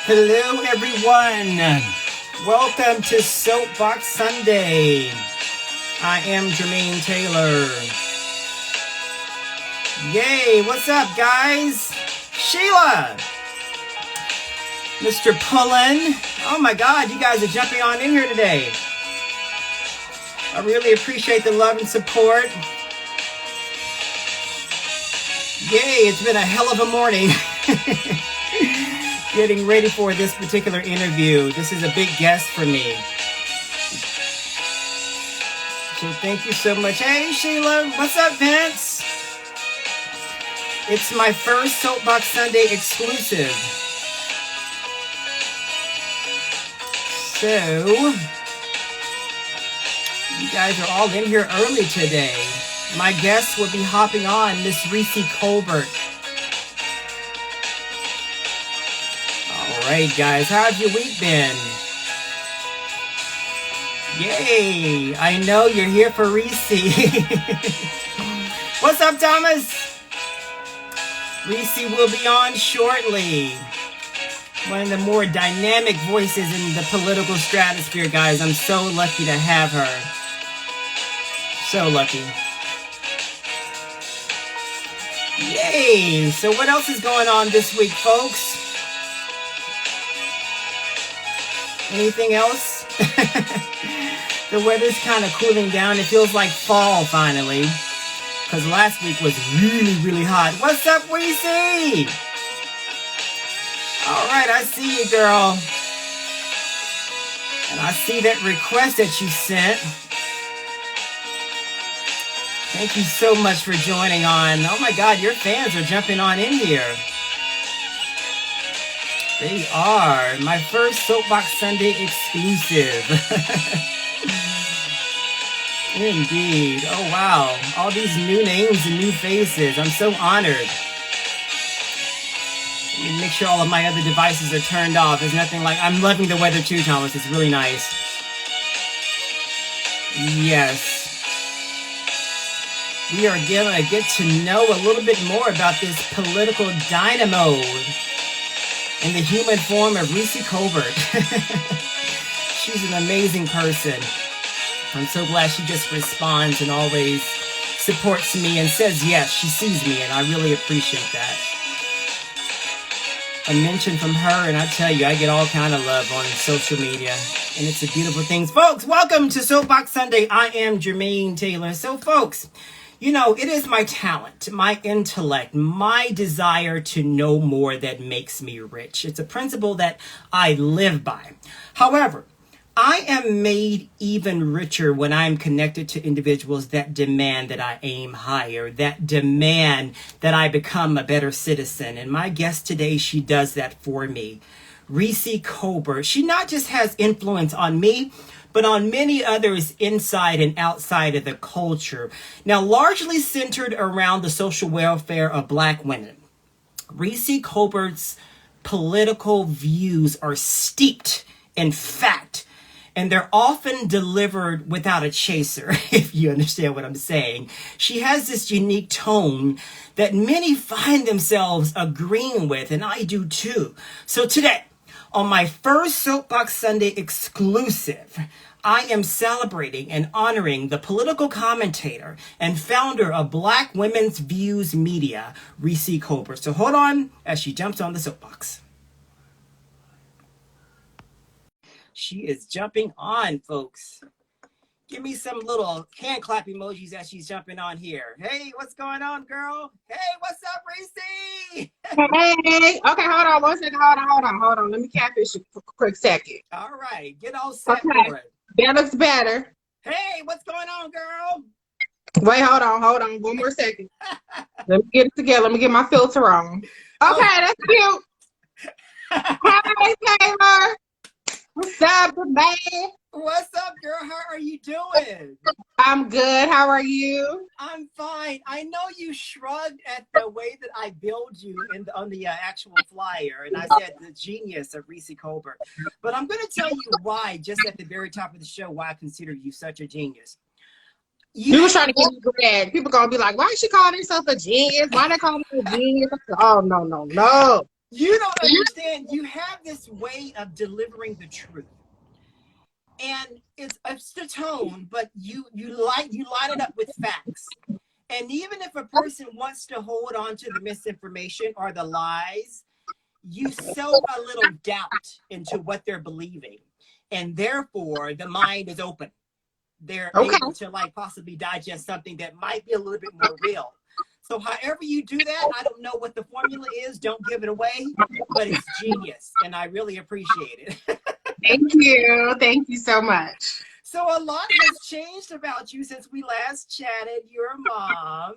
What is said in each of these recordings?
Hello, everyone. Welcome to Soapbox Sunday. I am Jermaine Taylor. Yay, what's up, guys? Sheila. Mr. Pullen. Oh my God, you guys are jumping on in here today. I really appreciate the love and support. Yay, it's been a hell of a morning. Getting ready for this particular interview. This is a big guest for me. So thank you so much. Hey, Sheila. What's up, Vince? It's my first Soapbox Sunday exclusive. So, you guys are all in here early today. My guest will be hopping on, Miss Reecie Colbert. All right, guys, how's your week been? Yay, I know you're here for Reecie. What's up, Thomas? Reecie will be on shortly. One of the more dynamic voices in the political stratosphere, guys. I'm so lucky to have her. So lucky. Yay! So what else is going on this week, folks? Anything else? The weather's kind of cooling down. It feels like fall finally. Because last week was really, really hot. What's up, Reecie? All right, I see you, girl. And I see that request that you sent. Thank you so much for joining on. Oh my God, your fans are jumping on in here. They are. My first Soapbox Sunday exclusive. Indeed. Oh wow. All these new names and new faces. I'm so honored. Let me make sure all of my other devices are turned off. There's nothing like... I'm loving the weather too, Thomas. It's really nice. Yes. We are going to get to know a little bit more about this political dynamo in the human form of Reecie Colbert. She's an amazing person. I'm so glad she just responds and always supports me and says yes. She sees me, and I really appreciate that. A mention from her, and I tell you, I get all kind of love on social media, and it's a beautiful thing. Folks, welcome to Soapbox Sunday. I am Jermaine Taylor. So, folks, you know, it is my talent, my intellect, my desire to know more that makes me rich. It's a principle that I live by. However, I am made even richer when I'm connected to individuals that demand that I aim higher, that demand that I become a better citizen. And my guest today, she does that for me. Reecie Colbert. She not just has influence on me, but on many others inside and outside of the culture. Now, largely centered around the social welfare of Black women. Reecie Colbert's political views are steeped in fact, and they're often delivered without a chaser, if you understand what I'm saying. She has this unique tone that many find themselves agreeing with, and I do too. So today, on my first Soapbox Sunday exclusive, I am celebrating and honoring the political commentator and founder of Black Women's Views Media, Reecie Colbert. So hold on as she jumps on the soapbox. She is jumping on, folks. Give me some little hand clap emojis as she's jumping on here. Hey, what's going on, girl? Hey, what's up, Reecie? Hey, okay, hold on 1 second. Hold on. Let me catfish you for a quick second. All right, get all set Okay, for it. that looks better. Hey, what's going on, girl? Wait, hold on. 1 more second. Let me get it together. Let me get my filter on. Okay, that's cute. Hey, Taylor. What's up, man? What's up, girl? How are you doing? I'm good. How are you? I'm fine. I know you shrugged at the way that I billed you on the actual flyer, and I said the genius of Reecie Colbert. But I'm going to tell you why, just at the very top of the show, why I consider you such a genius. You was trying to get me grad. People gonna be like, why is she calling herself a genius? Why they call her a genius? Oh, no. You don't understand. You have this way of delivering the truth, and it's the tone, but you line it up with facts. And even if a person wants to hold on to the misinformation or the lies, you sow a little doubt into what they're believing, and therefore the mind is open. They're Okay. able to like possibly digest something that might be a little bit more real. So however you do that, I don't know what the formula is. Don't give it away, but it's genius, and I really appreciate it. Thank you. Thank you so much. So a lot has changed about you since we last chatted. You're a mom.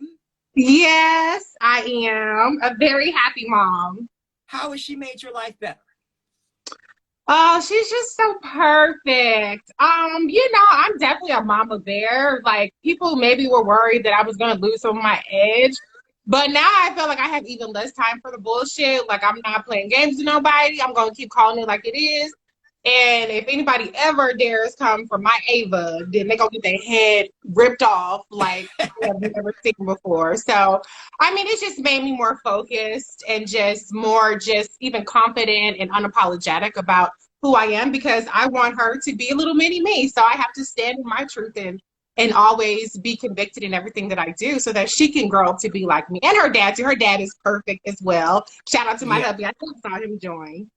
Yes, I am a very happy mom. How has she made your life better? Oh, she's just so perfect. I'm definitely a mama bear. Like people maybe were worried that I was gonna lose some of my edge, but now I feel like I have even less time for the bullshit. Like I'm not playing games with nobody. I'm gonna keep calling it like it is. And if anybody ever dares come for my Ava, then they gonna get their head ripped off like I've never seen before. So, I mean, it's just made me more focused and just more just even confident and unapologetic about who I am because I want her to be a little mini me. So I have to stand in my truth and always be convicted in everything that I do so that she can grow up to be like me. And her dad too. Her dad is perfect as well. Shout out to my hubby. I just saw him join.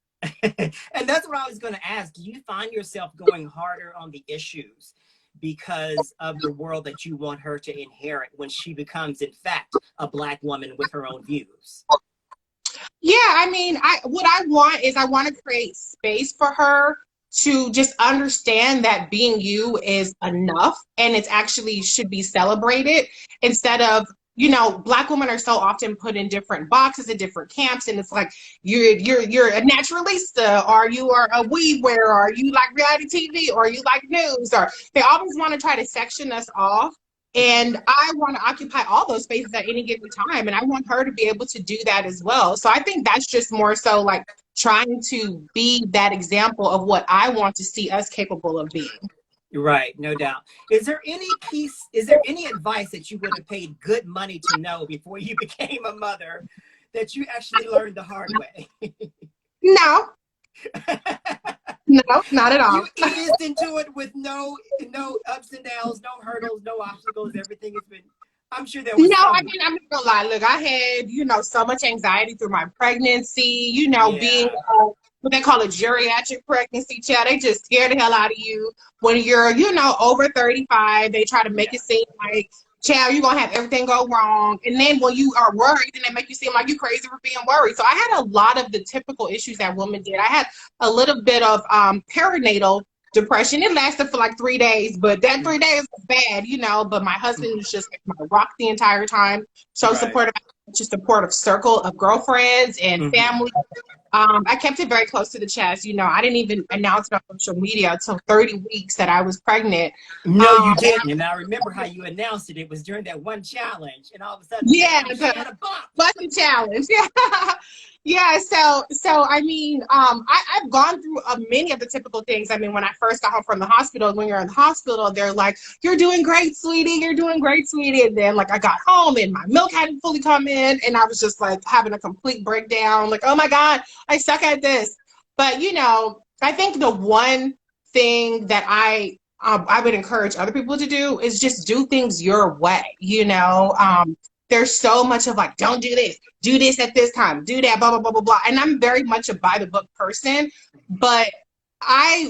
And that's what I was going to ask. Do you find yourself going harder on the issues because of the world that you want her to inherit when she becomes, in fact, a Black woman with her own views? Yeah, I mean, what I want is I want to create space for her to just understand that being you is enough and it's actually should be celebrated instead of Black women are so often put in different boxes in different camps, and it's like you're a naturalista, or you are a weed wearer, or you like reality TV, or you like news, or they always want to try to section us off. And I want to occupy all those spaces at any given time, and I want her to be able to do that as well. So I think that's just more so like trying to be that example of what I want to see us capable of being. Right, no doubt. Is there any advice that you would have paid good money to know before you became a mother that you actually learned the hard way? No. No, not at all. You eased into it with no ups and downs, no hurdles, no obstacles. Everything has been, I'm sure there was I mean, I'm not gonna lie. Look, I had, so much anxiety through my pregnancy, being what they call a geriatric pregnancy, child. They just scare the hell out of you. When you're, over 35, they try to make it seem like, child, you're gonna have everything go wrong. And then when you are worried, then they make you seem like you're crazy for being worried. So I had a lot of the typical issues that women did. I had a little bit of perinatal depression. It lasted for like 3 days, but that 3 days was bad, but my husband was just like my rock the entire time. So supportive, just supportive circle of girlfriends and family. I kept it very close to the chest. I didn't even announce it on social media until 30 weeks that I was pregnant. No, you didn't. And I remember how you announced it. It was during that one challenge, and all of a sudden, the busting challenge. Yeah. So I mean, I've gone through many of the typical things. I mean, when I first got home from the hospital, when you're in the hospital, they're like, "You're doing great, sweetie. You're doing great, sweetie." And then like I got home and my milk hadn't fully come in, and I was just like having a complete breakdown. Like, oh my God, I suck at this. But I think the one thing that I would encourage other people to do is just do things your way. There's so much of like, don't do this at this time, do that, blah, blah, blah, blah, blah. And I'm very much a by the book person, but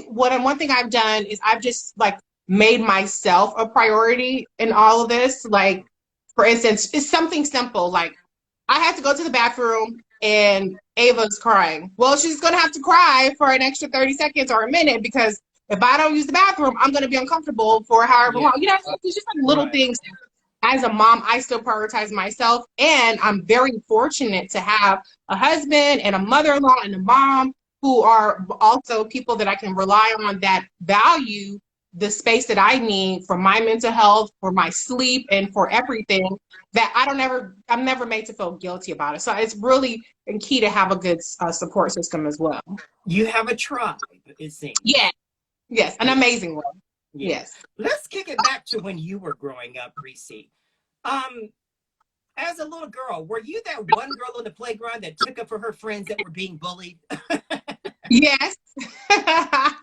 one thing I've done is I've just like made myself a priority in all of this. Like, for instance, it's something simple. Like I had to go to the bathroom and Ava's crying. Well, she's going to have to cry for an extra 30 seconds or a minute because if I don't use the bathroom, I'm going to be uncomfortable for however long. It's just like little things. As a mom, I still prioritize myself, and I'm very fortunate to have a husband and a mother-in-law and a mom who are also people that I can rely on that value the space that I need for my mental health, for my sleep, and for everything that I'm never made to feel guilty about it. So it's really key to have a good support system as well. You have a tribe, it seems. Yes, an amazing one. Yes. Let's kick it back to when you were growing up, Reecie. As a little girl, were you that one girl on the playground that took up for her friends that were being bullied? Yes. I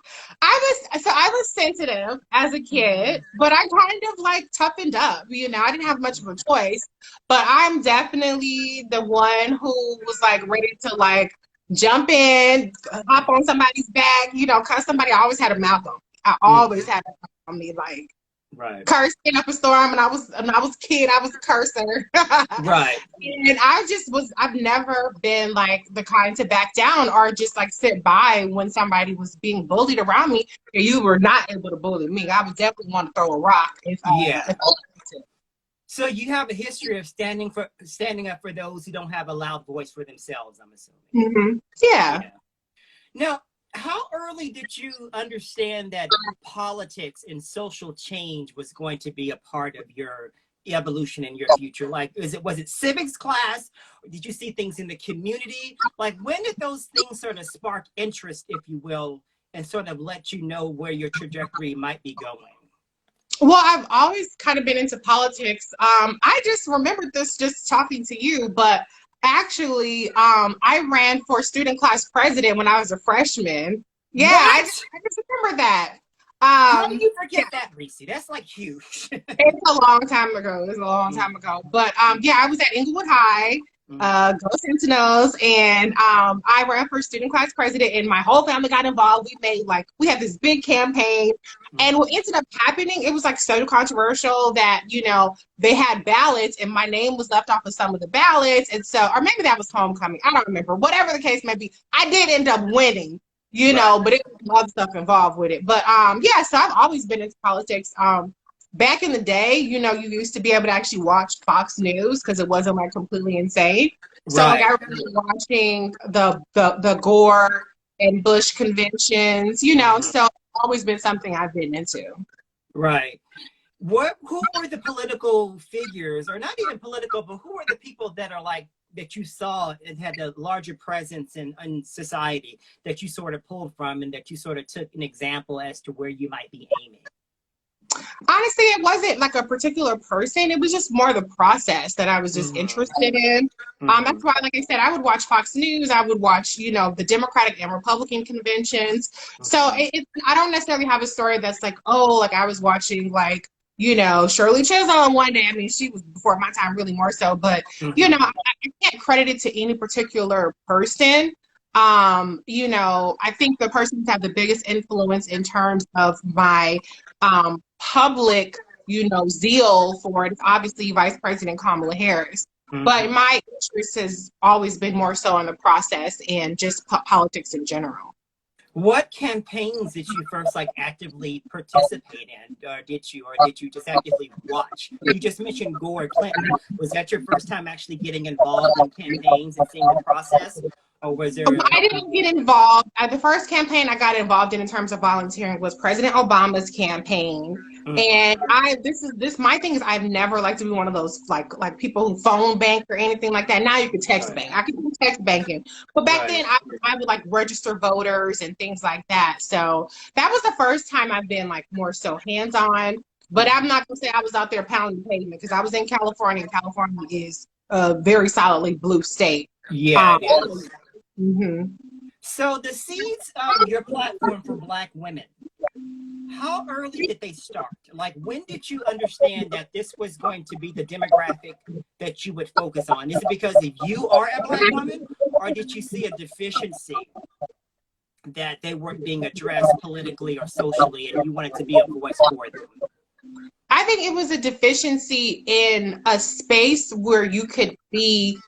was sensitive as a kid, but I kind of like toughened up. I didn't have much of a choice, but I'm definitely the one who was like ready to like jump in, hop on somebody's back, cause somebody. I always had a mouth on me. I always Mhm. had a mouth on me, like Right. cursing up a storm. And when I was a kid, I was a cursor. Right. And I've never been like the kind to back down or just like sit by when somebody was being bullied around me. And you were not able to bully me. I would definitely want to throw a rock Yeah. if I wanted to. So you have a history of standing up for those who don't have a loud voice for themselves, I'm assuming. Yeah. Yeah. Now, how early did you understand that politics and social change was going to be a part of your evolution in your future? Like, was it civics class? Or did you see things in the community? Like, when did those things sort of spark interest, if you will, and sort of let you know where your trajectory might be going? Well, I've always kind of been into politics. I just remembered this just talking to you, but actually, I ran for student class president when I was a freshman. Yeah, What? I just remember that. How do you Yeah, forget that, Reecie? That's like huge. it's a long time ago. It's a long time ago. But yeah, I was at Inglewood High, Go Sentinels, and I ran for student class president, and my whole family got involved. We had this big campaign, and what ended up happening, it was like so controversial that they had ballots, and my name was left off of some of the ballots, and so, or maybe that was homecoming. I don't remember. Whatever the case may be, I did end up winning. Right. But it was a lot of stuff involved with it. But yeah, so I've always been into politics. Back in the day, you used to be able to actually watch Fox News because it wasn't like completely insane. So like Right. I remember watching the Gore and Bush conventions, Mhm. so it's always been something I've been into. Right. Who were the political figures, or not even political, but who are the people that are like that you saw and had a larger presence in society that you sort of pulled from and that you sort of took an example as to where you might be aiming? Honestly, it wasn't like a particular person. It was just more the process that I was just Mm-hmm. interested in. Mm-hmm. That's why, like I said, I would watch Fox News. I would watch, the Democratic and Republican conventions. So Mm-hmm. I don't necessarily have a story that's like, oh, like I was watching like, Shirley Chisholm one day. I mean, she was before my time, really more so. But Mm-hmm. I can't credit it to any particular person. I think the person who's had the biggest influence in terms of my public, zeal for it is obviously Vice President Kamala Harris. But Mm-hmm. my interest has always been more so in the process and just politics in general. What campaigns did you first like actively participate in? Or did you just actively watch? You just mentioned Gore Clinton. Was that your first time actually getting involved in campaigns and seeing the process? Or was there I didn't get involved. The first campaign I got involved in terms of volunteering was President Obama's campaign. Mhm. And my thing is I've never liked to be one of those like people who phone bank or anything like that. Now you can text Right. bank. I can do text banking. But back Right. then I would like register voters and things like that. So that was the first time I've been like more so hands-on. But I'm Mhm. not gonna say I was out there pounding pavement because I was in California, and California is a very solidly blue state. Yeah, Um, it is. mhm. So the seeds of your platform for Black women, how early did they start? Like, when did you understand that this was going to be the demographic that you would focus on? Is it because of you are a Black woman, or did you see a deficiency that they weren't being addressed politically or socially, and you wanted to be a voice for them? I think it was a deficiency in a space where you could be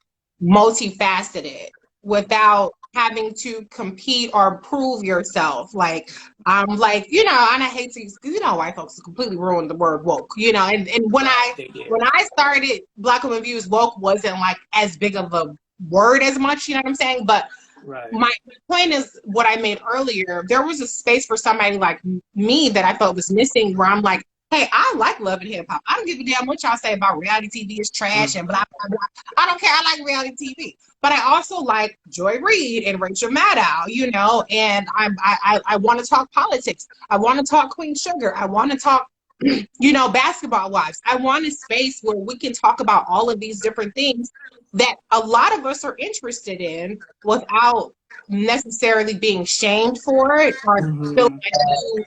multifaceted without having to compete or prove yourself. Like, and I hate to use, white folks completely ruined the word woke, and when Right, I they did. when I started Black Women Views, woke wasn't like as big of a word as much, you know what I'm saying? But Right. my point is what I made earlier. There was a space for somebody like me that I felt was missing where I'm like, hey, I like love and hip hop. I don't give a damn what y'all say about reality TV is trash and Mm-hmm. blah, blah, blah. I don't care. I like reality TV. But I also like Joy Reid and Rachel Maddow, and I want to talk politics. I want to talk Queen Sugar. I want to talk you know, basketball wives. I want a space where we can talk about all of these different things that a lot of us are interested in without necessarily being shamed for it or feel Mm-hmm. like you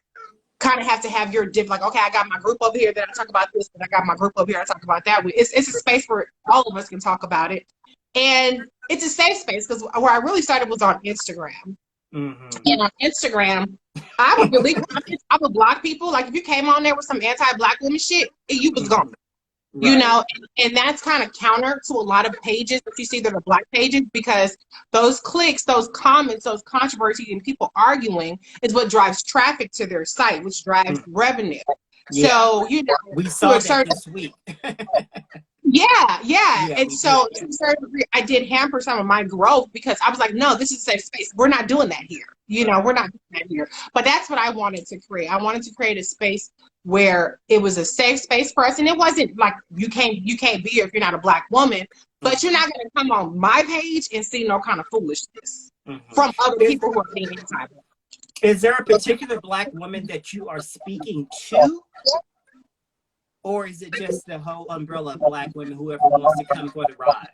kind of have to have your like, okay, I got my group over here that I talk about this, but I got my group over here I talk about that. It's a space where all of us can talk about it. And it's a safe space because where I really started was on Instagram. Mm-hmm. And on Instagram, I would delete comments. I would block people. Like if you came on there with some anti-Black woman shit, you was gone. Mm-hmm. You Right. know, and that's kind of counter to a lot of pages that you see that are Black pages because those clicks, those comments, those controversy and people arguing is what drives traffic to their site, which drives Mm. revenue. Yeah. So, you know, We to saw a that certain this week. yeah. Yeah, And we did. so to a certain degree, I did hamper some of my growth because I was like, no, this is a safe space. We're not doing that here. You know, Right. we're not doing that here. But that's what I wanted to create. I wanted to create a space where it was a safe space for us. And it wasn't like you can't be here if you're not a Black woman, but you're not gonna come on my page and see no kind of foolishness Mm-hmm. from other Is, people who are being anti-Black. is there a particular Black woman that you are speaking to? Or is it just the whole umbrella of Black women, whoever wants to come for the ride?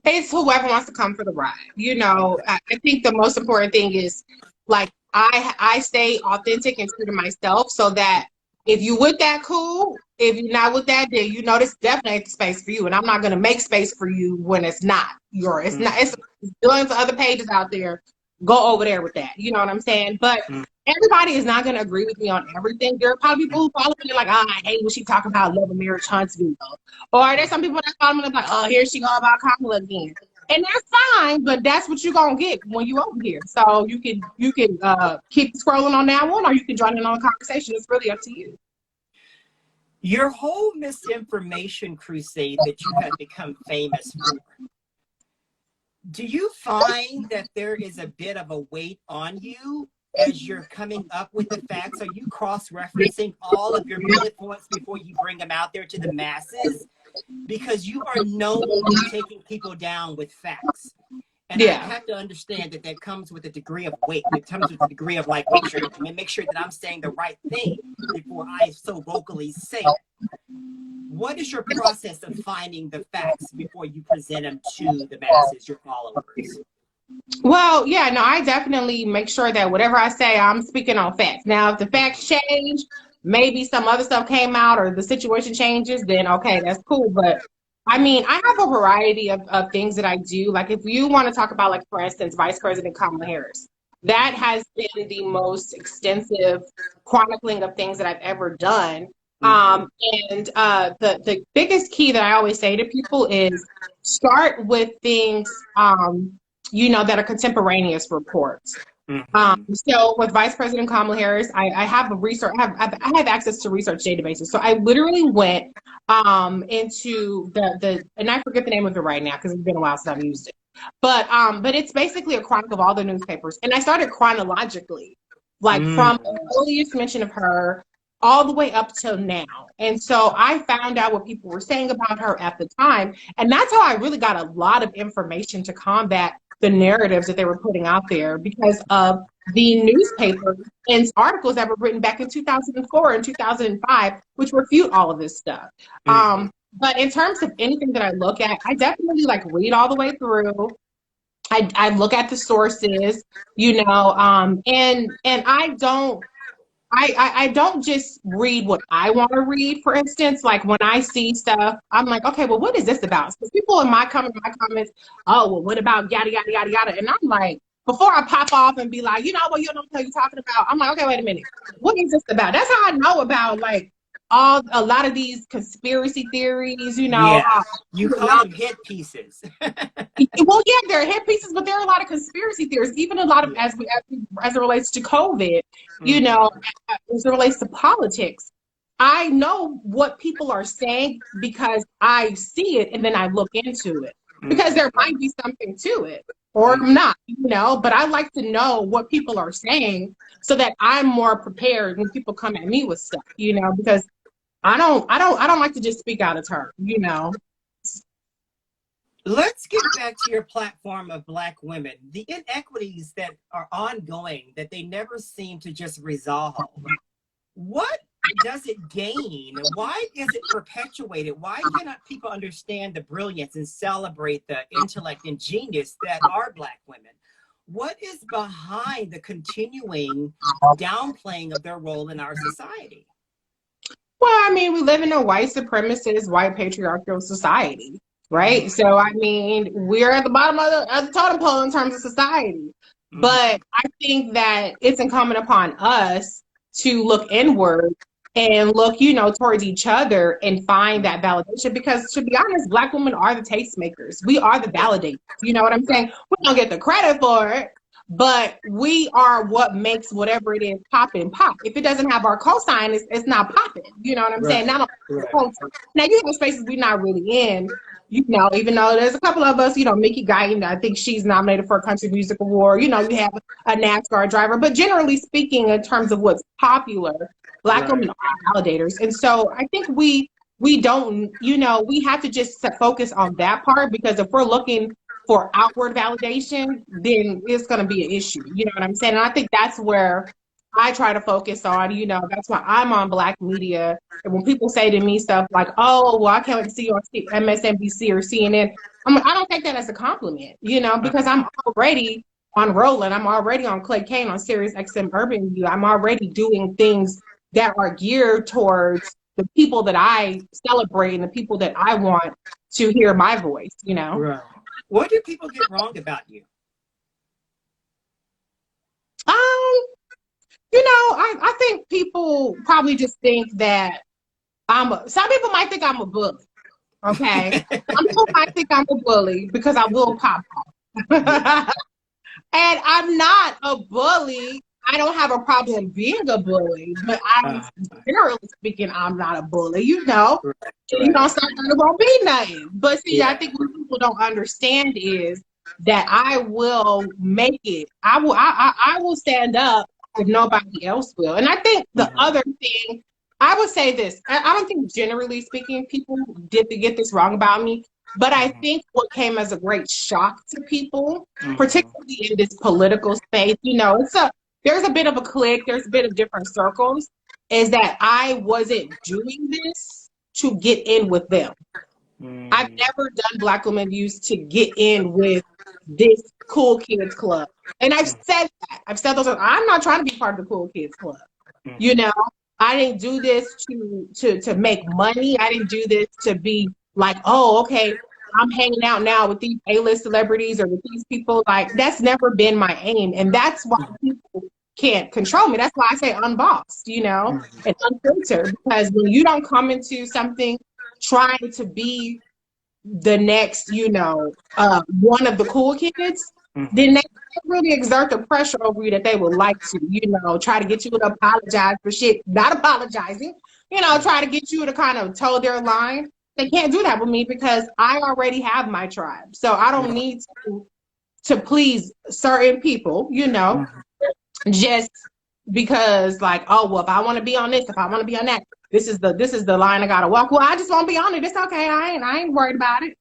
It's whoever wants to come for the ride. You know, I think the most important thing is like I stay authentic and true to myself so that if you with that, cool. If you're not with that, then you know this definitely ain't the space for you. And I'm not gonna make space for you when it's not your it's not Mm-hmm. it's billions of other pages out there. Go over there with that. You know what I'm saying? But everybody is not gonna agree with me on everything. There are probably people who follow me like, oh, I hate when she talk about love and marriage Huntsville. Or there's some people that follow me like, oh, here she go about Kamala again. And that's fine, but that's what you're gonna get when you over here. So you can keep scrolling on that one, or you can join in on the conversation. It's really up to you. Your whole misinformation crusade that you have become famous for, do you find that there is a bit of a weight on you as you're coming up with the facts? Are you cross-referencing all of your bullet points before you bring them out there to the masses? Because you are known for taking people down with facts. And I Yeah. have to understand that that comes with a degree of weight. It comes with a degree of like, make sure that I'm saying the right thing before I so vocally say it. What is your process of finding the facts before you present them to the masses, your followers? Well, yeah, no, I definitely make sure that whatever I say, I'm speaking on facts. Now, if the facts change, maybe some other stuff came out or the situation changes, then okay, that's cool. But I mean, I have a variety of things that I do. Like if you want to talk about, like, for instance, Vice President Kamala Harris, that has been the most extensive chronicling of things that I've ever done. Mm-hmm. And the biggest key that I always say to people is start with things you know, that are contemporaneous reports. Mm-hmm. So with Vice President Kamala Harris, I have a research, I have access to research databases. So I literally went into and I forget the name of it right now because it's been a while since I've used it. But it's basically a chronicle of all the newspapers. And I started chronologically, like from Mm-hmm. the earliest mention of her all the way up till now. And so I found out what people were saying about her at the time. And that's how I really got a lot of information to combat the narratives that they were putting out there because of the newspapers and articles that were written back in 2004 and 2005, which refute all of this stuff. Mm-hmm. But in terms of anything that I look at, I definitely like read all the way through. I look at the sources, you know, and I don't just read what I want to read. For instance, like when I see stuff, I'm like, okay, well, what is this about? So people in my comments, oh, well, what about yada yada yada yada? And I'm like, before I pop off and be like, you know what, you don't know what you're talking about. I'm like, okay, wait a minute, what is this about? That's how I know about like a lot of these conspiracy theories. You know, Yeah. You call them hit pieces. well, yeah, there are hit pieces, but there are a lot of conspiracy theories, even a lot of Yeah. as it relates to COVID, you Mm-hmm. know, as it relates to politics. I know what people are saying because I see it and then I look into it because Mm-hmm. there might be something to it or not, you know, but I like to know what people are saying so that I'm more prepared when people come at me with stuff, you know, because I don't like to just speak out of turn, you know. Let's get back to your platform of Black women. The inequities that are ongoing, that they never seem to just resolve. What does it gain? Why is it perpetuated? Why cannot people understand the brilliance and celebrate the intellect and genius that are Black women? What is behind the continuing downplaying of their role in our society? Well, I mean, we live in a white supremacist, white patriarchal society, right? So, I mean, we're at the bottom of the totem pole in terms of society. But I think that it's incumbent upon us to look inward and look, you know, towards each other and find that validation. Because to be honest, Black women are the tastemakers. We are the validators. You know what I'm saying? We don't get the credit for it, but we are what makes whatever it is popping pop. If it doesn't have our cosign, it's not popping. You know what I'm saying? Not on Now you have spaces we're not really in. You know, even though there's a couple of us, you know, Mickey Guyton, I think she's nominated for a country music award. You know, you have a NASCAR driver, but generally speaking, in terms of what's popular, Black women are validators. And so I think we don't, you know, we have to just focus on that part, because if we're looking for outward validation, then it's going to be an issue. You know what I'm saying? And I think that's where I try to focus on, you know, that's why I'm on Black media. And when people say to me stuff like, oh, well, I can't wait to see you on MSNBC or CNN, I don't take that as a compliment, you know, because I'm already on Roland. I'm already on Clay Kane on Sirius XM Urban View. I'm already doing things that are geared towards the people that I celebrate and the people that I want to hear my voice, you know. Right. What do people get wrong about you? You know, I think people probably just think that some people might think I'm a bully. Okay. Some people might think I'm a bully because I will pop off. And I'm not a bully. I don't have a problem being a bully, but generally speaking, I'm not a bully, you know. You don't start, there won't be nothing. But see, I think what people don't understand is that I will make it. I will stand up if nobody else will. And I think the other thing, I would say this, I don't think generally speaking people did get this wrong about me, but I think what came as a great shock to people, particularly in this political space, you know, there's a bit of a clique, there's a bit of different circles, is that I wasn't doing this to get in with them. I've never done Black Women Views to get in with this cool kids club. And I've said that. I've said those. I'm not trying to be part of the cool kids club. You know, I didn't do this to make money. I didn't do this to be like, oh, okay, I'm hanging out now with these A-list celebrities or with these people. Like, that's never been my aim. And that's why people can't control me. That's why I say unbossed, you know, and unfiltered. Because when you don't come into something trying to be the next, you know, one of the cool kids, then they really exert the pressure over you that they would like to, you know, try to get you to apologize for shit, not apologizing, you know, try to get you to kind of toe their line. They can't do that with me because I already have my tribe. So I don't need to please certain people, you know, just because like, oh, well, if I want to be on this, if I want to be on that, this is the line I gotta walk. Well, I just won't be on it. It's okay. I ain't worried about it.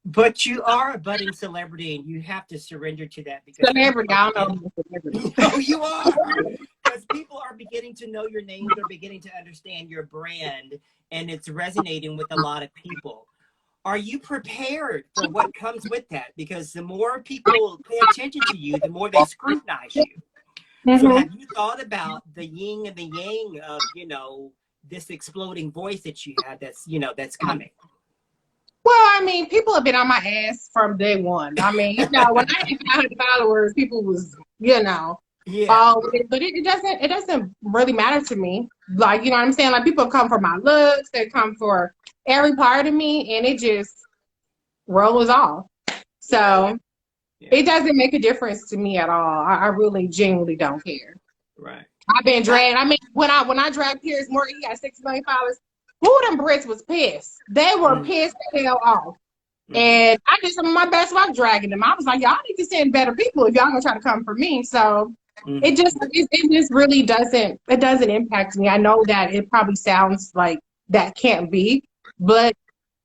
But you are a budding celebrity, and you have to surrender to that because celebrity. I don't know. Celebrity. No, you are, because people are beginning to know your name. They're beginning to understand your brand, and it's resonating with a lot of people. Are you prepared for what comes with that? Because the more people pay attention to you, the more they scrutinize you. So have you thought about the yin and the yang of, you know, this exploding voice that you have that's, you know, that's coming? Well, I mean, people have been on my ass from day one. I mean, you know, when I hit 500 followers, people was, you know, but it doesn't really matter to me. Like, you know what I'm saying? Like, people come for my looks, they come for every part of me, and it just rolls off. So it doesn't make a difference to me at all. I really genuinely don't care. Right. I've been dragged. I mean, when I dragged Piers Morgan, he got 6 million followers. Who them Brits was pissed? They were pissed the hell off. And I did some of my best work dragging them. I was like, y'all need to send better people if y'all gonna try to come for me. So it just really doesn't impact me. I know that it probably sounds like that can't be, but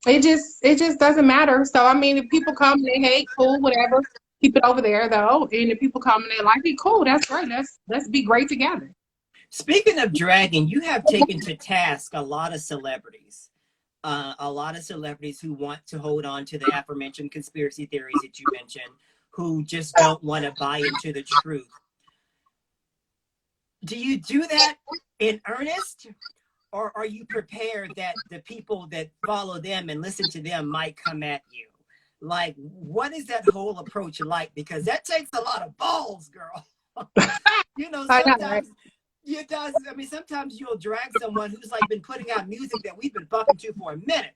it just doesn't matter. So I mean, if people come and they hate, cool, whatever. Keep it over there though. And if people come and they like it, cool, that's great. Let's be great together. Speaking of dragging, you have taken to task a lot of celebrities. A lot of celebrities who want to hold on to the aforementioned conspiracy theories that you mentioned, who just don't want to buy into the truth. Do you do that in earnest? Or are you prepared that the people that follow them and listen to them might come at you? Like, what is that whole approach like? Because that takes a lot of balls, girl. You know, I know, right? sometimes it does. I mean, sometimes you'll drag someone who's like been putting out music that we've been bumping to for a minute,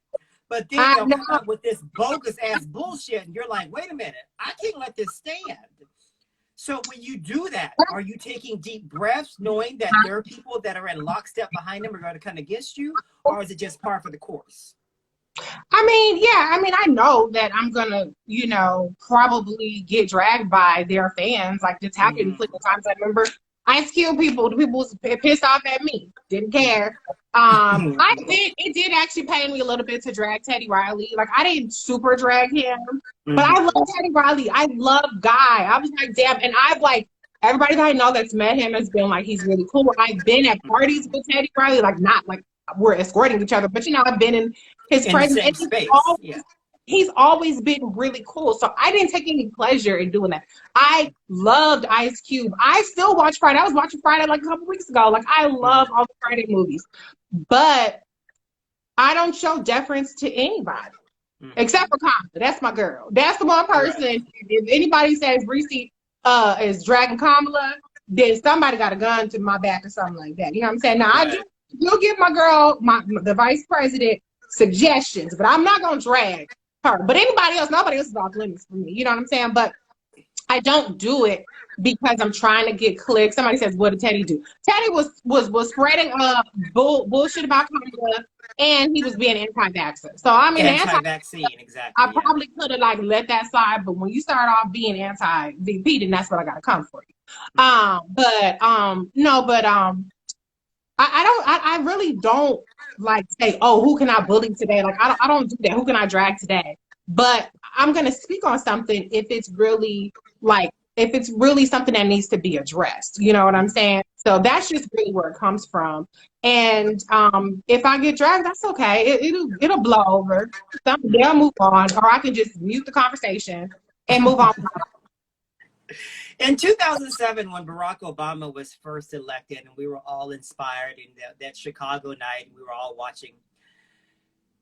but then I they'll know. come out with this bogus ass bullshit, and you're like, wait a minute, I can't let this stand. So when you do that, are you taking deep breaths, knowing that there are people that are in lockstep behind them are going to come against you, or is it just par for the course? I mean, yeah, I mean, I know that I'm gonna, probably get dragged by their fans. Like this happened plenty of times. I remember Ice Cube people, the people was pissed off at me, didn't care. It did actually pain me a little bit to drag Teddy Riley. Like I didn't super drag him, but I love Teddy Riley. I love Guy. I was like, damn, and I've like everybody that I know that's met him has been like, he's really cool. I've been at parties with Teddy Riley, like not like we're escorting each other, but I've been in his In the presence. same And space, yeah. He's always been really cool. So I didn't take any pleasure in doing that. I loved Ice Cube. I still watch Friday. I was watching Friday like a couple weeks ago. Like I love all the Friday movies. But I don't show deference to anybody. Except for Kamala. That's my girl. That's the one person. Right. If anybody says Reecie is dragging Kamala, then somebody got a gun to my back or something like that. You know what I'm saying? Now right. You'll give my girl, the vice president, suggestions, but I'm not gonna drag her. But anybody else, nobody else is off limits for me. You know what I'm saying? But I don't do it because I'm trying to get clicks. Somebody says, "What did Teddy do?" Teddy was spreading bullshit about Kamala, and he was being anti-vaxxer. So I mean, anti-vaccine, exactly. I probably could have like let that slide, but when you start off being anti-VP, then that's what I got to come for you. I really don't like say, oh, who can I bully today? Like I don't do that. Who can I drag today? But I'm gonna speak on something if it's really something that needs to be addressed. You know what I'm saying? So that's just really where it comes from. And if I get dragged, that's okay. It'll blow over. They'll move on, or I can just mute the conversation and move on. In 2007, when Barack Obama was first elected, and we were all inspired in that Chicago night, we were all watching.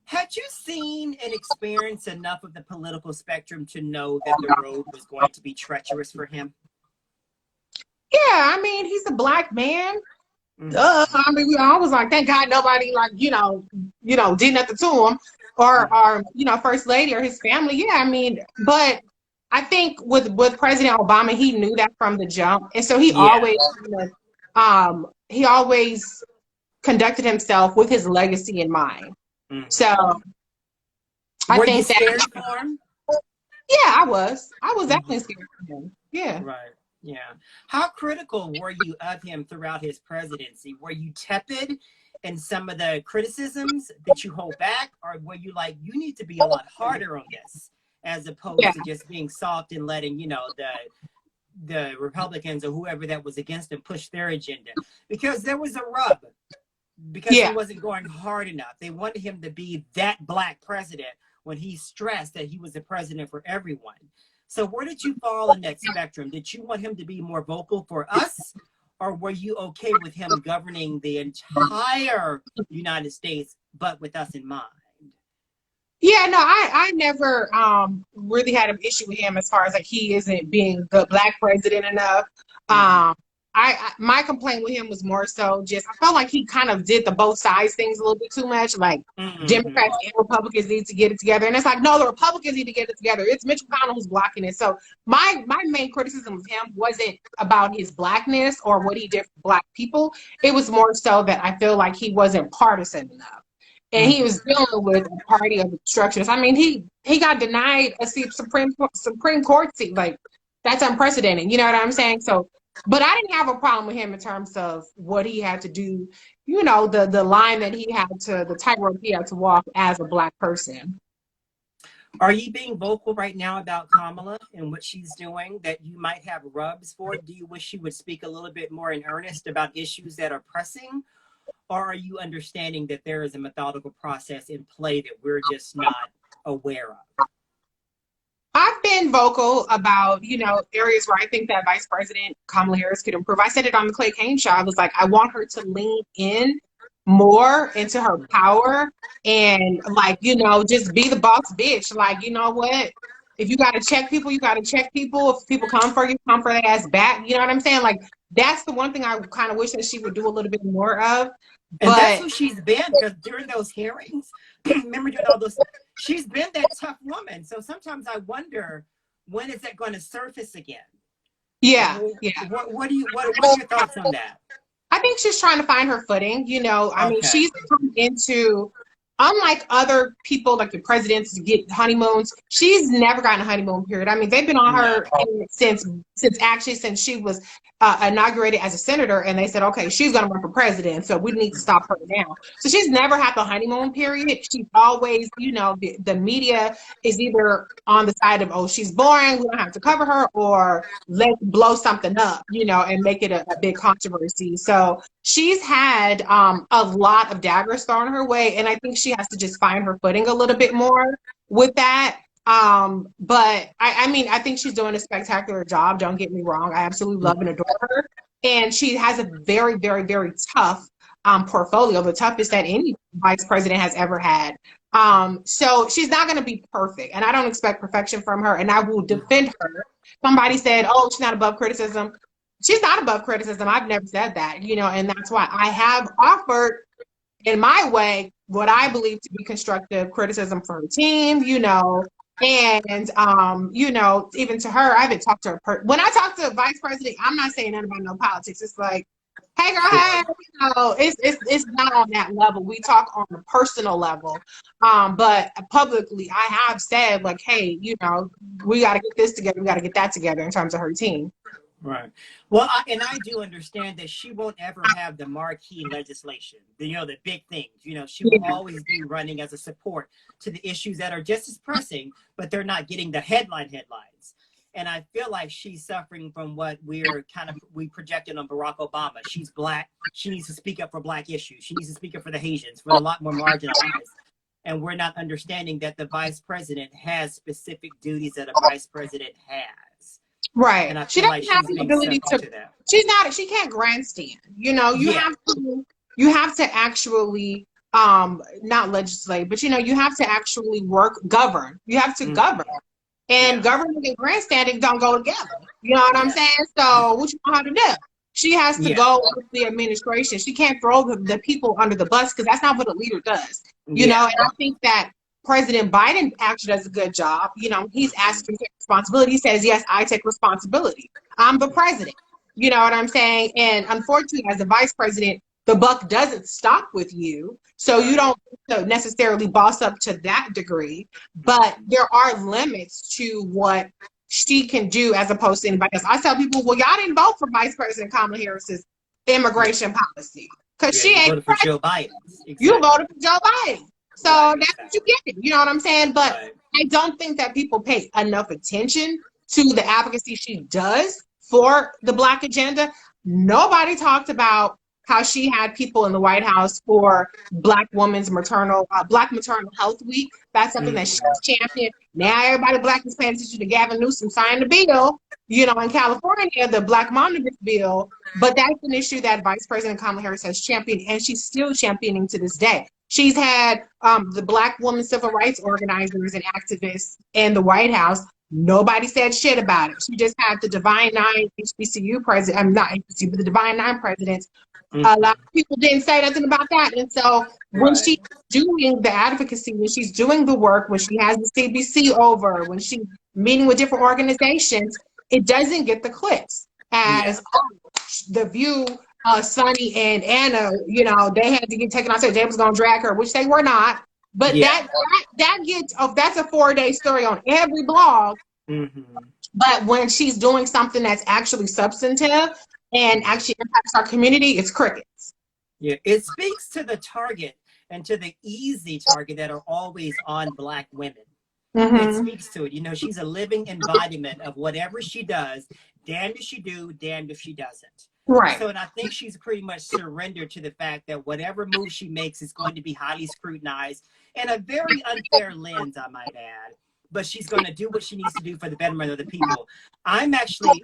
Had you seen and experienced enough of the political spectrum to know that the road was going to be treacherous for him? Yeah, I mean, he's a black man. I mean, I was like, thank God nobody did nothing to him, or First Lady or his family. Yeah, I mean, but I think with President Obama, he knew that from the jump, and so he always conducted himself with his legacy in mind. So I think scared for him? Yeah, I was definitely scared for him. Yeah. Right. Yeah. How critical were you of him throughout his presidency? Were you tepid in some of the criticisms that you hold back, or were you like, you need to be a lot harder on this, as opposed to just being soft and letting, the Republicans or whoever that was against him push their agenda? Because there was a rub, because he wasn't going hard enough. They wanted him to be that black president when he stressed that he was the president for everyone. So where did you fall in that spectrum? Did you want him to be more vocal for us, or were you okay with him governing the entire United States, but with us in mind? Yeah, no, I never really had an issue with him as far as like he isn't being the black president enough. My complaint with him was more so just I felt like he kind of did the both sides things a little bit too much. Like Democrats and Republicans need to get it together, and it's like, no, the Republicans need to get it together. It's Mitch McConnell who's blocking it. So my main criticism of him wasn't about his blackness or what he did for black people. It was more so that I feel like he wasn't partisan enough. And he was dealing with a party of obstructions. I mean, he got denied a seat, Supreme Court seat. Like, that's unprecedented. You know what I'm saying? So, but I didn't have a problem with him in terms of what he had to do. The line that he had to, the tightrope he had to walk as a black person. Are you being vocal right now about Kamala and what she's doing that you might have rubs for? Do you wish she would speak a little bit more in earnest about issues that are pressing? Or are you understanding that there is a methodical process in play that we're just not aware of? I've been vocal about, areas where I think that Vice President Kamala Harris could improve. I said it on the Clay Kane show. I was like, I want her to lean in more into her power and just be the boss bitch. Like, you know what? If you got to check people, you got to check people. If people come for you, come for their ass back. You know what I'm saying? Like, that's the one thing I kind of wish that she would do a little bit more of. And that's But who she's been, because during those hearings, remember doing all those, she's been that tough woman. So sometimes I wonder, when is that going to surface again? yeah. What are your thoughts on that? I think she's trying to find her footing. I mean, Okay. she's come into, unlike other people, like the presidents get honeymoons, she's never gotten a honeymoon period. I mean, they've been on her since she was inaugurated as a senator, and they said, okay, she's going to run for president, so we need to stop her now. So she's never had the honeymoon period. She's always, the media is either on the side of, oh, she's boring, we don't have to cover her, or let's blow something up, and make it a big controversy. So she's had a lot of daggers thrown her way, and I think she has to just find her footing a little bit more with that. But I mean, I think she's doing a spectacular job. Don't get me wrong. I absolutely love and adore her. And she has a very, very, very tough portfolio, the toughest that any vice president has ever had. So she's not going to be perfect, and I don't expect perfection from her, and I will defend her. Somebody said, oh, she's not above criticism. She's not above criticism. I've never said that, and that's why I have offered in my way what I believe to be constructive criticism for her team, and even to her, I haven't talked to her. When I talk to a vice president, I'm not saying nothing about no politics. It's like, hey girl, hey, it's not on that level. We talk on a personal level. But publicly I have said, like, hey, we got to get this together, we got to get that together in terms of her team. Right. Well, I do understand that she won't ever have the marquee legislation, the big things. She will always be running as a support to the issues that are just as pressing, but they're not getting the headlines. And I feel like she's suffering from what we projected on Barack Obama. She's Black. She needs to speak up for Black issues. She needs to speak up for the Haitians, for a lot more marginalized. And we're not understanding that the vice president has specific duties that a vice president has. Right. And I she feel doesn't like have she's the ability to that. she can't grandstand. You have to actually not legislate, but you have to actually govern. You have to govern. And governing and grandstanding don't go together. You know what I'm saying? So what you know how to do? She has to go with the administration. She can't throw the people under the bus, because that's not what a leader does. And I think that President Biden actually does a good job. He's asked to take responsibility. He says, yes, I take responsibility. I'm the president. You know what I'm saying? And unfortunately, as the vice president, the buck doesn't stop with you. So you don't necessarily boss up to that degree. But there are limits to what she can do as opposed to anybody else. I tell people, well, y'all didn't vote for Vice President Kamala Harris's immigration policy, because she ain't voted for Joe Biden. Exactly. You voted for Joe Biden. So that's what you get. You know what I'm saying? But I don't think that people pay enough attention to the advocacy she does for the Black agenda. Nobody talked about how she had people in the White House for Black maternal health week. That's something that she's championed. Now everybody Black is paying attention to Gavin Newsom signing the bill, in California, the Black Omnibus bill. But that's an issue that Vice President Kamala Harris has championed, and she's still championing to this day. She's had the Black women civil rights organizers and activists in the White House. Nobody said shit about it. She just had the Divine Nine HBCU president. I'm not HBCU, but the Divine Nine presidents. A lot of people didn't say nothing about that. And so when she's doing the advocacy, when she's doing the work, when she has the CBC over, when she's meeting with different organizations, it doesn't get the clicks as The View, Sonny and Anna, they had to get taken off. They was going to drag her, which they were not. But that gets, that's a 4-day story on every blog. But when she's doing something that's actually substantive and actually impacts our community, it's crickets. Yeah, it speaks to the target and to the easy target that are always on Black women. that Mm-hmm. speaks to it. You know, she's a living embodiment of whatever she does, damned if she do, damned if she doesn't. Right. So, and I think she's pretty much surrendered to the fact that whatever move she makes is going to be highly scrutinized and a very unfair lens, I might add. But she's going to do what she needs to do for the betterment of the people. I'm actually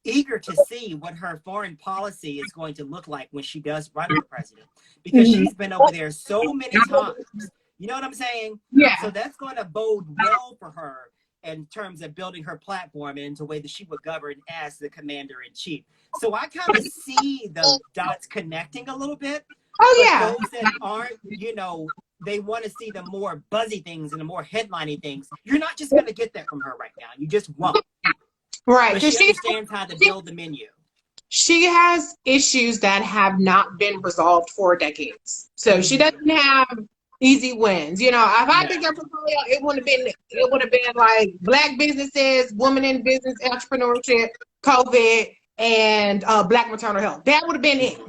eager to see what her foreign policy is going to look like when she does run for president, because Mm-hmm. she's been over there so many times. You know what I'm saying? Yeah. So that's going to bode well for her in terms of building her platform into a way that she would govern as the commander-in-chief. So I kind of see the dots connecting a little bit. Oh, But yeah. those that aren't, you know, they want to see the more buzzy things and the more headlining things. You're not just going to get that from her right now. You just won't. Right. But Because she understands how to build the menu. she has issues that have not been resolved for decades. So she doesn't have easy wins. You know, if I picked her portfolio, it would have been like Black businesses, women in business, entrepreneurship, COVID, and Black maternal health. That would have been it.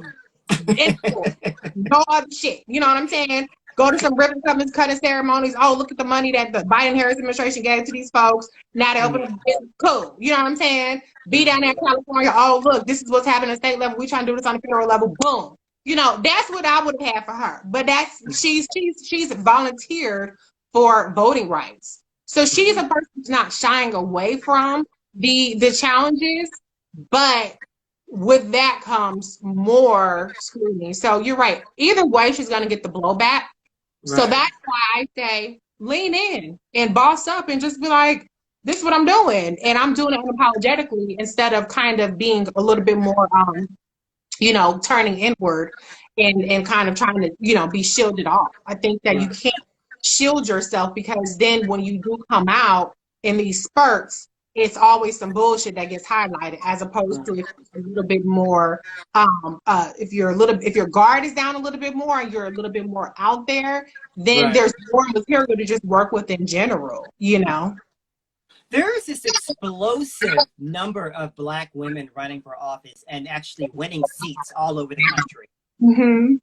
No other shit. You know what I'm saying? Go to some ribbon cutting ceremonies. Oh, look at the money that the Biden-Harris administration gave to these folks. Now they open up a business. Cool. You know what I'm saying? Be down there in California. Oh, look, this is what's happening at state level. We trying to do this on the federal level. Boom. You know, that's what I would have had for her. But she's volunteered for voting rights. So she's a person who's not shying away from the challenges, but with that comes more scrutiny. So you're right. Either way, she's going to get the blowback. So that's why I say lean in and boss up and just be like, this is what I'm doing. And I'm doing it unapologetically instead of kind of being a little bit more, you know, turning inward and kind of trying to, you know, be shielded off. I think that you can't shield yourself, because then when you do come out in these spurts, it's always some bullshit that gets highlighted, as opposed to a little bit more, if your guard is down a little bit more and you're a little bit more out there, then there's more material to just work with in general, you know? There is this explosive number of Black women running for office and actually winning seats all over the country. Mm-hmm.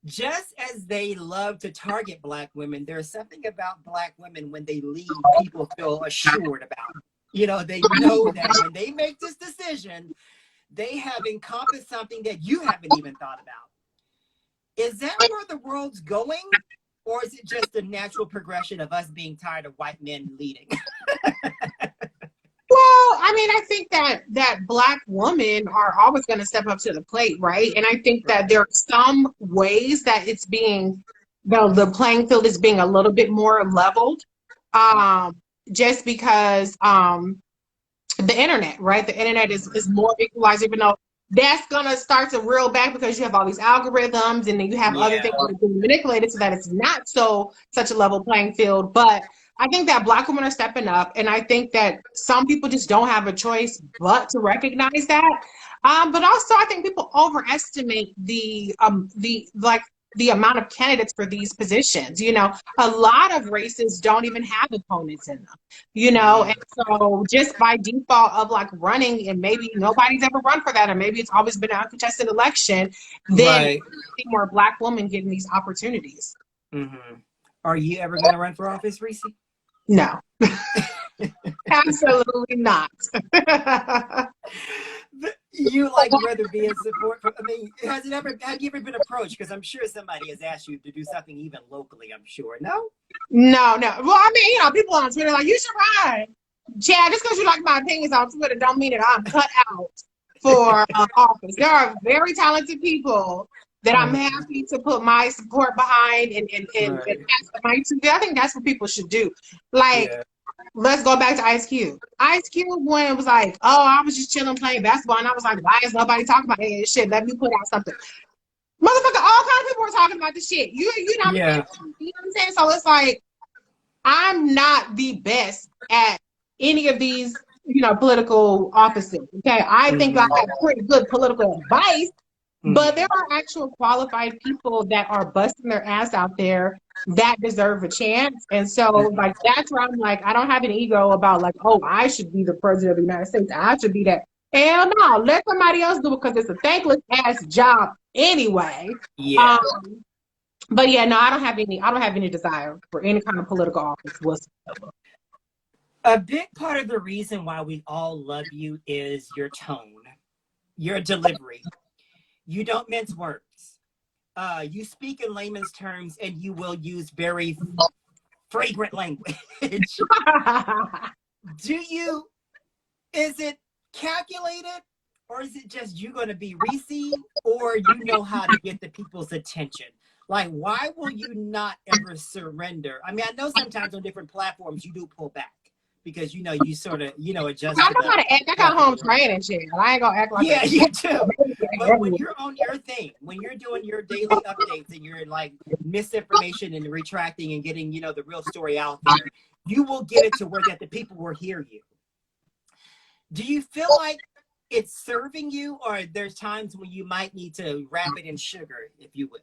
Just as they love to target Black women, there's something about Black women when they lead, people feel assured about. You know, they know that when they make this decision, they have encompassed something that you haven't even thought about. Is that where the world's going? Or is it just a natural progression of us being tired of white men leading? Well, I mean, I think that Black women are always going to step up to the plate, right? And I think that there are some ways that it's being, the playing field is being a little bit more leveled, just because the internet, right? The internet is more equalized, even though that's going to start to reel back because you have all these algorithms and then you have other things that are being manipulated so that it's not such a level playing field. But I think that Black women are stepping up, and I think that some people just don't have a choice but to recognize that. But also, I think people overestimate the amount of candidates for these positions. You know, a lot of races don't even have opponents in them. You know, and so just by default of like running, and maybe nobody's ever run for that, or maybe it's always been an uncontested election, then see more Black women getting these opportunities. Are you ever going to run for office, Reecie? No, absolutely not. You like rather be in support for, I mean, have you ever been approached? Because I'm sure somebody has asked you to do something even locally, I'm sure. No? No. Well, I mean, you know, people on Twitter like, you should run. Chad, just because you like my opinions on Twitter don't mean that I'm cut out for office. There are very talented people that I'm happy to put my support behind and ask for money to. I think that's what people should do. Like, let's go back to Ice Cube. Ice Cube, when it was like, oh, I was just chilling playing basketball, and I was like, why is nobody talking about it? Shit, let me put out something. Motherfucker, all kinds of people were talking about this shit. You know what I'm saying? So it's like, I'm not the best at any of these, you know, political offices. Okay, I think I have pretty good political advice. But there are actual qualified people that are busting their ass out there that deserve a chance. And so, like, that's where I'm like, I don't have an ego about, like, oh, I should be the president of the United States. I should be that. Hell no, let somebody else do it, because it's a thankless ass job anyway. But yeah, no, I don't have any desire for any kind of political office whatsoever. A big part of the reason why we all love you is your tone, your delivery. You don't mince words. You speak in layman's terms, and you will use very fragrant language. Do you, is it calculated, or is it just you going to be Reecie, or you know how to get the people's attention? Like, why will you not ever surrender? I mean, I know sometimes on different platforms you do pull back because you sort of adjust I to know how to act. I got home the training shit. I ain't gonna act like yeah, a you do. But when you're on your thing, when you're doing your daily updates and you're like misinformation and retracting and getting, the real story out there, you will get it to where that the people will hear you. Do you feel like it's serving you, or there's times when you might need to wrap it in sugar, if you will?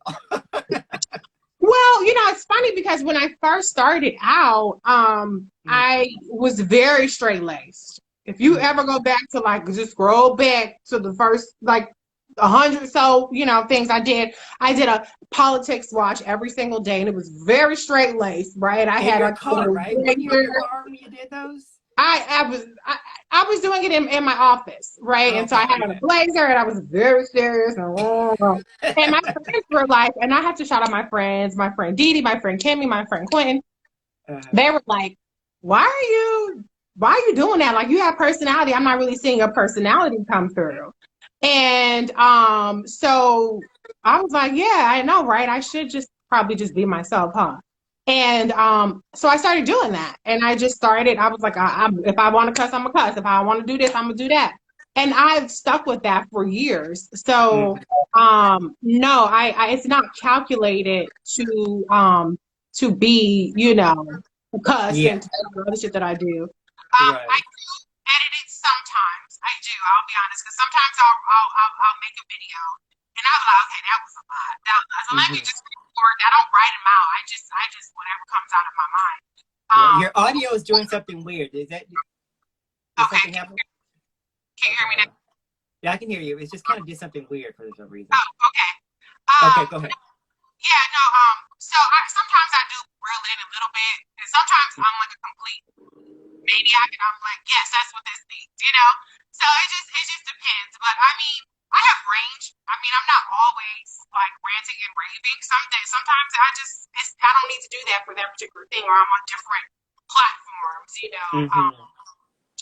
Well, it's funny because when I first started out, I was very straight laced. If you ever go back to just scroll back to the first 100 so things I did a politics watch every single day, and it was very straight laced, right? I In had your a car, right? When you're in your car when you did those? I was doing it in my office, right? And so I had on a blazer, and I was very serious, and my friends were like, and I have to shout out my friends, my friend Dee Dee, my friend Kimmy, my friend Quentin. They were like, why are you doing that? Like, you have personality. I'm not really seeing your personality come through. And so I was like, yeah, I know, right? I should probably just be myself, huh? And so I started doing that, and I just started. I was like, if I want to cuss, I'm gonna cuss. If I want to do this, I'm gonna do that. And I've stuck with that for years. So no, I it's not calculated to be, cuss and all the shit that I do. I do edit it sometimes. I do. I'll be honest, because sometimes I'll make a video, and I'll be like, okay, that was a lot. So let me just record. I don't write them out. I just whatever comes out of my mind. Your audio is doing something weird. Is that okay? Can you hear me now? Yeah, I can hear you. It's just kind of did something weird for some reason. Oh, okay. Okay, go ahead. Yeah, no. So sometimes I do reel in a little bit, and sometimes I'm like a complete maniac, and I'm like, yes, that's what this means, So it just depends. But I mean, I have range. I mean, I'm not always like ranting and raving. Sometimes I don't need to do that for that particular thing, or I'm on different platforms,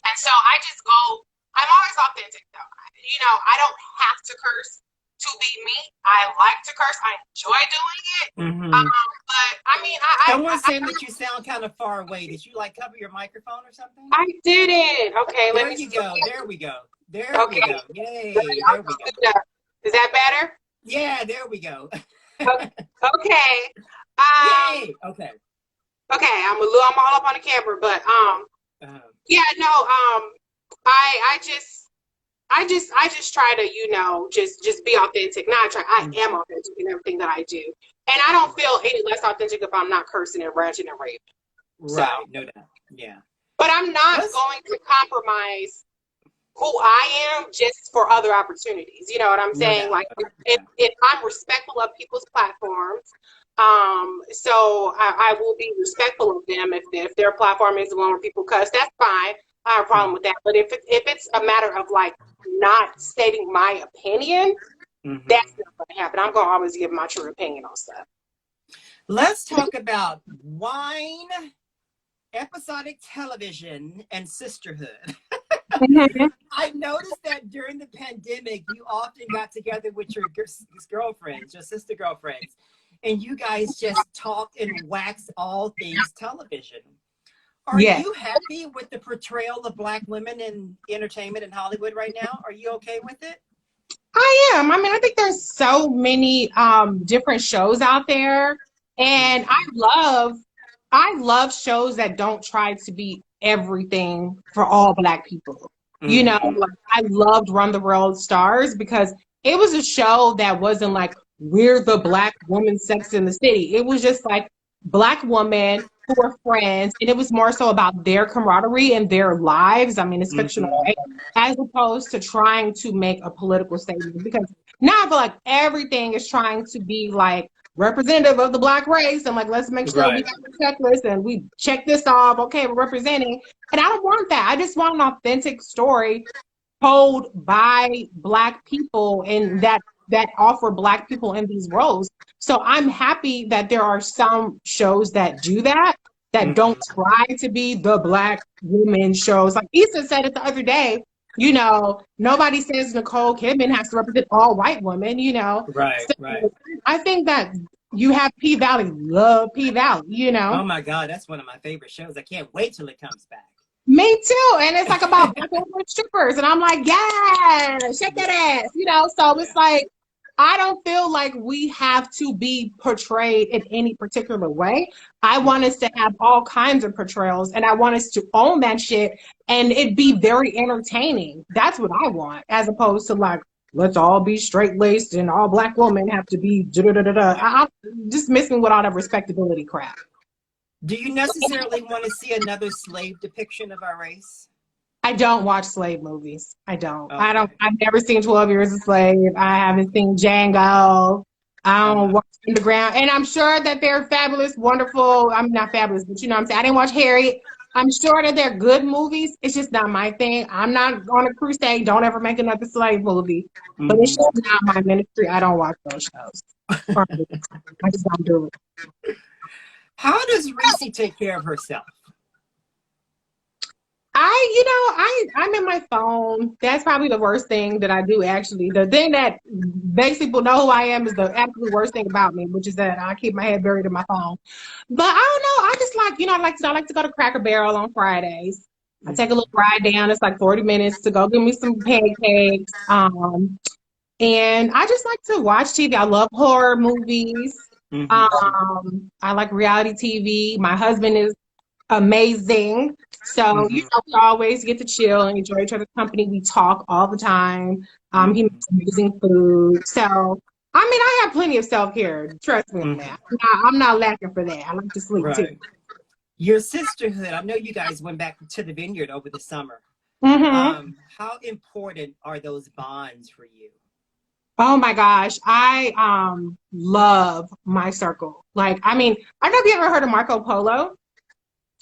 And so I just go. I'm always authentic, though. I don't have to curse to be me. I like to curse. I enjoy doing it. But I mean, someone's saying that you sound kind of far away. Did you cover your microphone or something? I didn't. Okay, there you go. There we go. There we go. Yay. There we go. Is that better? Yeah, there we go. Okay. Yay. Okay. Okay, I'm all up on the camera, but yeah, no, I just try to, just be authentic. I am authentic in everything that I do. And I don't feel any less authentic if I'm not cursing and ranting and raving. Right, no doubt. Yeah. But I'm not going to compromise who I am just for other opportunities. You know what I'm saying? Like, if I'm respectful of people's platforms, so I will be respectful of them. If their platform is the one where people cuss, that's fine. I have a problem with that. But if it's a matter of not stating my opinion, that's not going to happen. I'm going to always give my true opinion on stuff. Let's talk about wine, episodic television, and sisterhood. I noticed that during the pandemic, you often got together with your girlfriends, your sister girlfriends, and you guys just talked and waxed all things television. Are you happy with the portrayal of Black women in entertainment in Hollywood right now? Are you okay with it? I am. I mean, I think there's so many different shows out there, and I love shows that don't try to be everything for all Black people. I loved Run the World Stars because it was a show that wasn't like we're the Black woman Sex in the City. It was just like Black women who were friends, and it was more so about their camaraderie and their lives. I mean, it's fictional, right? As opposed to trying to make a political statement, because now I feel like everything is trying to be like representative of the Black race, and like, let's make sure we Right. got the checklist and we check this off. Okay, we're representing. And I don't want that. I just want an authentic story told by Black people and that offer Black people in these roles. So I'm happy that there are some shows that do that don't try to be the Black woman shows. Like Issa said it the other day, you know, nobody says Nicole Kidman has to represent all white women, you know. Right, so right. I think that you have P-Valley, love P-Valley, you know. Oh my God, that's one of my favorite shows. I can't wait till it comes back. Me too. And it's like about Black women strippers. And I'm like, yeah, shake that ass, you know. So it's like, I don't feel like we have to be portrayed in any particular way. I want us to have all kinds of portrayals, and I want us to own that shit and it be very entertaining. That's what I want, as opposed to like, let's all be straight-laced and all Black women have to be da-da-da-da-da. I'm just missing with all that respectability crap. Do you necessarily want to see another slave depiction of our race? I don't watch slave movies. I don't. Okay. I've never seen 12 Years a Slave. I haven't seen Django. I don't watch Underground. And I'm sure that they're fabulous, wonderful. I'm not fabulous, but you know what I'm saying? I didn't watch Harriet. I'm sure that they're good movies. It's just not my thing. I'm not on a crusade. Don't ever make another slave movie. But it's just not my ministry. I don't watch those shows. I just don't do it. How does Reecie take care of herself? I'm in my phone. That's probably the worst thing that I do, actually. The thing that makes people know who I am is the absolute worst thing about me, which is that I keep my head buried in my phone. But I don't know. I just like, I like to go to Cracker Barrel on Fridays. I take a little ride down. It's like 40 minutes to go get me some pancakes. And I just like to watch TV. I love horror movies. I like reality TV. My husband is amazing. So, we always get to chill and enjoy each other's company. We talk all the time. He makes amazing food. So, I have plenty of self-care. Trust me on that. I'm not lacking for that. I like to sleep too. Your sisterhood, I know you guys went back to the vineyard over the summer. How important are those bonds for you? Oh my gosh, I love my circle. Like, I don't know if you ever heard of Marco Polo.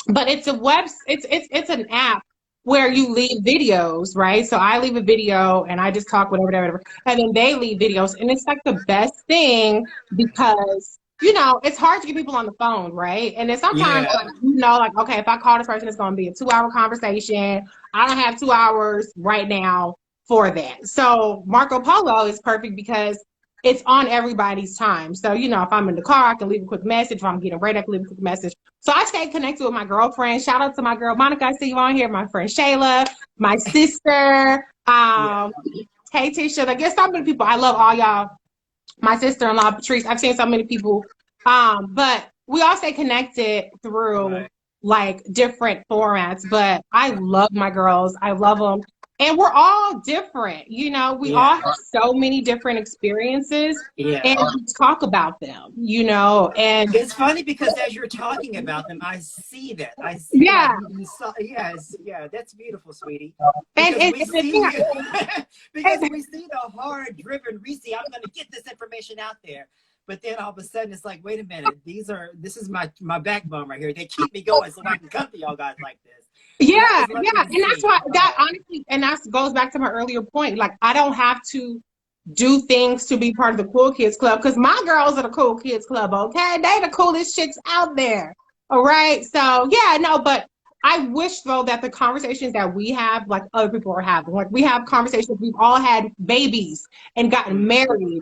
But it's it's an app where you leave videos, right? So I leave a video and I just talk whatever, and then they leave videos, and it's like the best thing because it's hard to get people on the phone, right? And then sometimes like okay, if I call this person, it's going to be a 2-hour conversation. I don't have 2 hours right now for that. So Marco Polo is perfect because it's on everybody's time. So, if I'm in the car, I can leave a quick message. If I'm getting ready, I can leave a quick message. So I stay connected with my girlfriend. Shout out to my girl, Monica. I see you on here. My friend, Shayla, my sister, hey, Tisha. Like, there's so many people. I love all y'all. My sister-in-law, Patrice. I've seen so many people. But we all stay connected through like different formats. But I love my girls. I love them. And we're all different, we all have so many different experiences, and we talk about them, and it's funny because as you're talking about them, I see that. I see that's beautiful, sweetie. Because we see the hard-driven Reecie. I'm going to get this information out there. But then all of a sudden, it's like, wait a minute, this is my backbone right here. They keep me going so I can come to y'all guys like this. Yeah. And that's why that honestly, and that goes back to my earlier point. Like, I don't have to do things to be part of the Cool Kids Club because my girls are the Cool Kids Club, okay? They the coolest chicks out there. All right. So but I wish though that the conversations that we have, like other people are having, like we have conversations, we've all had babies and gotten married,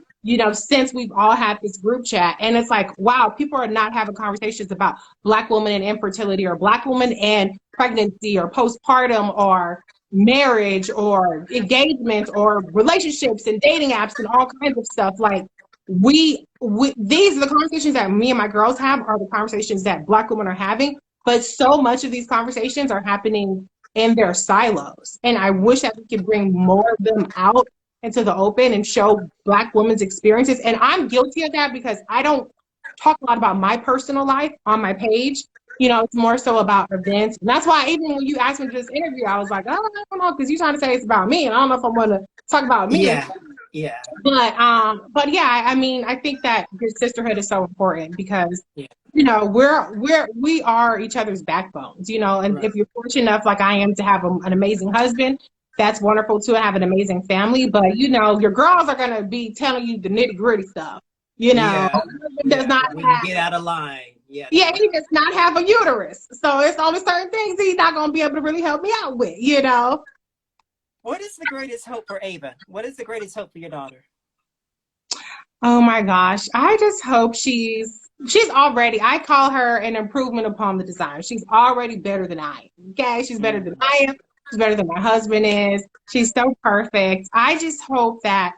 since we've all had this group chat. And it's like, wow, people are not having conversations about Black women and infertility or Black women and pregnancy or postpartum or marriage or engagement or relationships and dating apps and all kinds of stuff. Like these are the conversations that me and my girls have are the conversations that Black women are having. But so much of these conversations are happening in their silos. And I wish that we could bring more of them out into the open and show Black women's experiences. And I'm guilty of that because I don't talk a lot about my personal life on my page. it's more so about events. And that's why even when you asked me to this interview, I was like, oh, I don't know, because you're trying to say it's about me, and I don't know if I'm going to talk about me. Yeah, yeah, But yeah, I mean, I think that this sisterhood is so important because yeah. we are each other's backbones, and Right. if you're fortunate enough, like I am, to have an amazing husband, that's wonderful too. Have an amazing family, but your girls are gonna be telling you the nitty gritty stuff. Yeah, It does yeah. not When you have. get out of line, yeah, Yeah, yeah. he does not have a uterus, so it's only certain things he's not gonna be able to really help me out with. What is the greatest hope for Ava? What is the greatest hope for your daughter? Oh my gosh. I just hope she's already, I call her an improvement upon the design. She's already better than I am. Okay. She's better than Mm-hmm. I am. She's better than my husband is. She's so perfect. I just hope that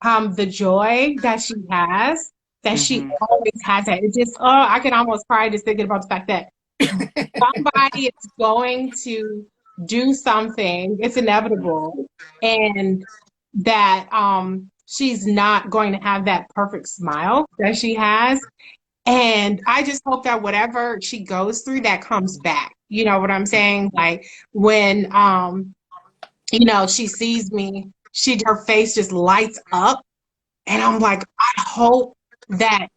the joy that she has, that she Mm-hmm. always has that. It just I can almost cry just thinking about the fact that somebody is going to do something, it's inevitable, and that she's not going to have that perfect smile that she has. And I just hope that whatever she goes through, that comes back. You know what I'm saying? Like when she sees me, her face just lights up, and I'm like, I hope that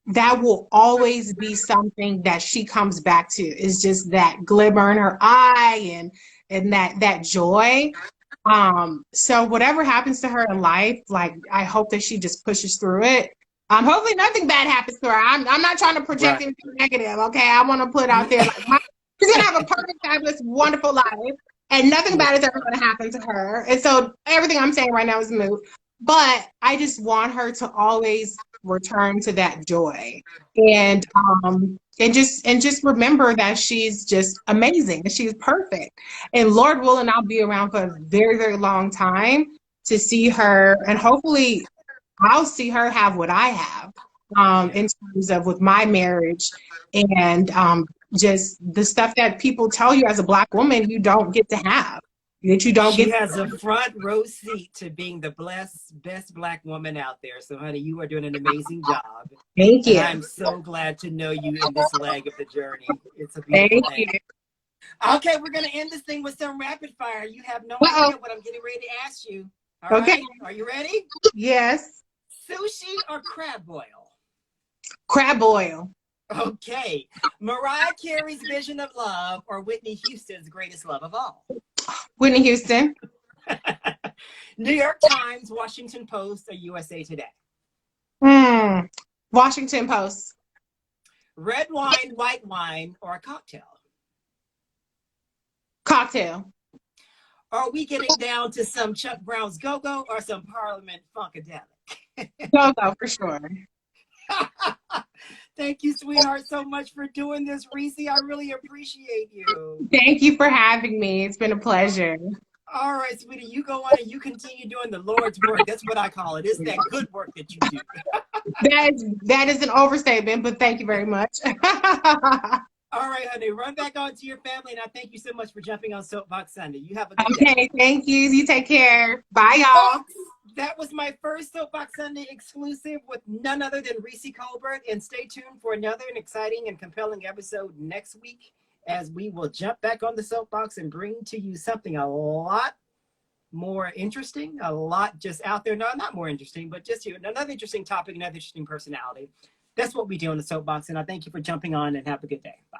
that will always be something that she comes back to, is just that glimmer in her eye, and that joy. So whatever happens to her in life, like I hope that she just pushes through it. Hopefully nothing bad happens to her. I'm not trying to project Right. anything negative, okay? I want to put out there like she's gonna have a perfect, fabulous, wonderful life, and nothing Yeah. bad is ever gonna happen to her. And so everything I'm saying right now is moot. But I just want her to always return to that joy, and just remember that she's just amazing, that she's perfect. And Lord willing, I'll be around for a very, very long time to see her, and hopefully I'll see her have what I have, Yeah. in terms of with my marriage, and just the stuff that people tell you as a Black woman you don't get to have, that you don't She get. has a front row seat to being the best Black woman out there. So, honey, you are doing an amazing job. Thank And you. I'm so glad to know you in this leg of the journey. It's a beautiful Thank thing. you. Okay, we're going to end this thing with some rapid fire. You have no Uh-oh. idea what I'm getting ready to ask you. All Okay. right. Are you ready? Yes. Sushi or crab boil? Crab boil. Okay. Mariah Carey's Vision of Love or Whitney Houston's Greatest Love of All? Whitney Houston. New York Times, Washington Post, or USA Today? Washington Post. Red wine, white wine, or a cocktail? Cocktail. Are we getting down to some Chuck Brown's Go-Go or some Parliament Funkadelic? Go for sure. Thank you, sweetheart, so much for doing this, Reecie. I really appreciate you. Thank you for having me. It's been a pleasure. All right, sweetie, you go on and you continue doing the Lord's work. That's what I call it. It's that good work that you do. That is an overstatement, but thank you very much. All right, honey, run back on to your family, and I thank you so much for jumping on Soapbox Sunday. You have a good day. Okay, thank you. You take care. Bye, y'all. Folks, that was my first Soapbox Sunday exclusive with none other than Reecie Colbert. And stay tuned for another exciting and compelling episode next week, as we will jump back on the soapbox and bring to you something a lot more interesting, a lot just out there. No, not more interesting, but just another interesting topic, another interesting personality. That's what we do on the soapbox. And I thank you for jumping on, and have a good day. Bye.